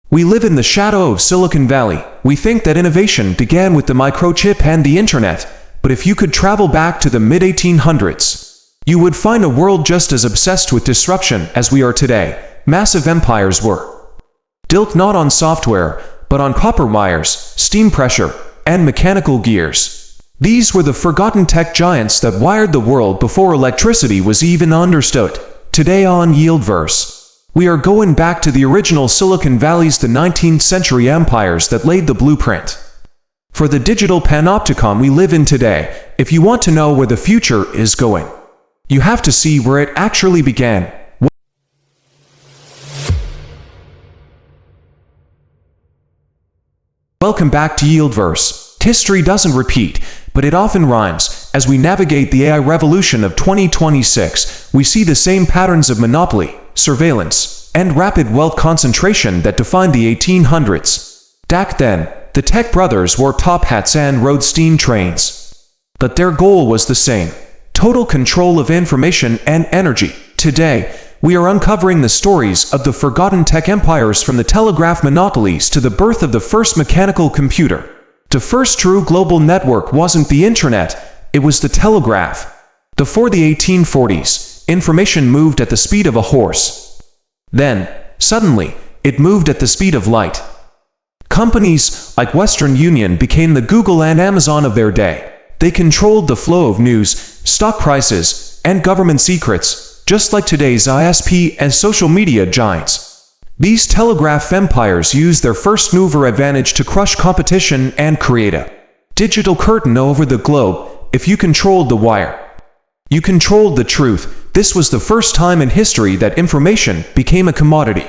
We live in the shadow of Silicon Valley. We think that innovation began with the microchip and the internet, but if you could travel back to the mid-1800s, you would find a world just as obsessed with disruption as we are today. Massive empires were built not on software, but on copper wires, steam pressure, and mechanical gears. These were the forgotten tech giants that wired the world before electricity was even understood. Today on YieldVerse, we are going back to the original Silicon Valley's the 19th century empires that laid the blueprint for the digital panopticon we live in today. If you want to know where the future is going, you have to see where it actually began. Welcome back to YieldVerse. History doesn't repeat, but it often rhymes. As we navigate the AI revolution of 2026, we see the same patterns of monopoly, surveillance, and rapid wealth concentration that defined the 1800s. Back then, the tech brothers wore top hats and rode steam trains. But their goal was the same: total control of information and energy. Today, we are uncovering the stories of the forgotten tech empires, from the telegraph monopolies to the birth of the first mechanical computer. The first true global network wasn't the internet, it was the telegraph. Before the 1840s, information moved at the speed of a horse. Then, suddenly, it moved at the speed of light. Companies like Western Union became the Google and Amazon of their day. They controlled the flow of news, stock prices, and government secrets, just like today's ISP and social media giants. These telegraph empires used their first mover advantage to crush competition and create a digital curtain over the globe. If you controlled the wire, you controlled the truth. This was the first time in history that information became a commodity,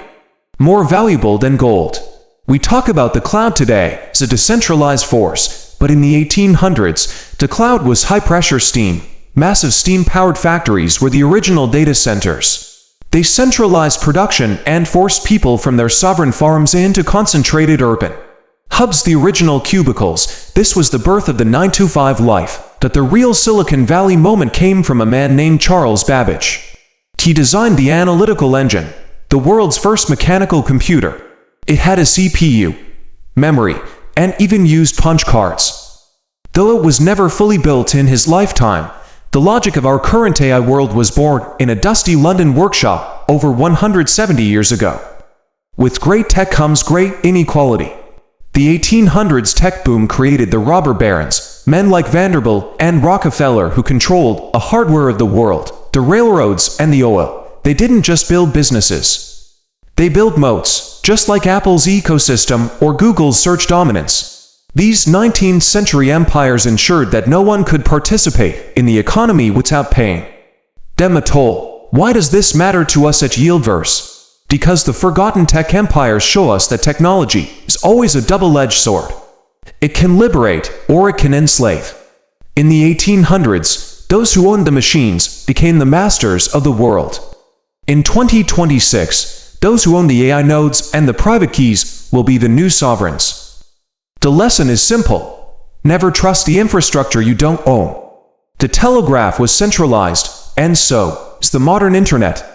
more valuable than gold. We talk about the cloud today as a decentralized force, but in the 1800s, the cloud was high-pressure steam. Massive steam-powered factories were the original data centers. They centralized production and forced people from their sovereign farms into concentrated urban hubs, the original cubicles. This was the birth of the 9-to-5 life. But the real Silicon Valley moment came from a man named Charles Babbage. He designed the analytical engine, the world's first mechanical computer. It had a CPU, memory, and even used punch cards. Though it was never fully built in his lifetime, the logic of our current AI world was born in a dusty London workshop over 170 years ago. With great tech comes great inequality. The 1800s tech boom created the robber barons, men like Vanderbilt and Rockefeller, who controlled the hardware of the world, the railroads and the oil. They didn't just build businesses. They built moats, just like Apple's ecosystem or Google's search dominance. These 19th century empires ensured that no one could participate in the economy without paying them a toll. Why does this matter to us at YieldVerse? Because the forgotten tech empires show us that technology is always a double-edged sword. It can liberate or it can enslave. In the 1800s, those who owned the machines became the masters of the world. In 2026, those who own the AI nodes and the private keys will be the new sovereigns. The lesson is simple: never trust the infrastructure you don't own. The telegraph was centralized, and so is the modern internet.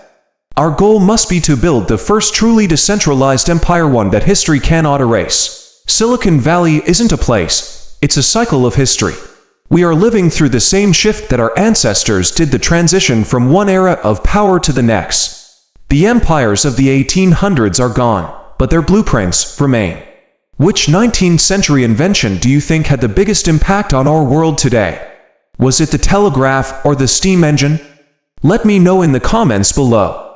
Our goal must be to build the first truly decentralized empire, one that history cannot erase. Silicon Valley isn't a place, it's a cycle of history. We are living through the same shift that our ancestors did, the transition from one era of power to the next. The empires of the 1800s are gone, but their blueprints remain. Which 19th century invention do you think had the biggest impact on our world today? Was it the telegraph or the steam engine? Let me know in the comments below.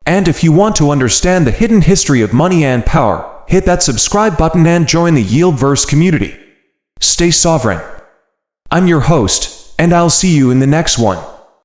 And if you want to understand the hidden history of money and power, hit that subscribe button and join the YieldVerse community. Stay sovereign. I'm your host, and I'll see you in the next one.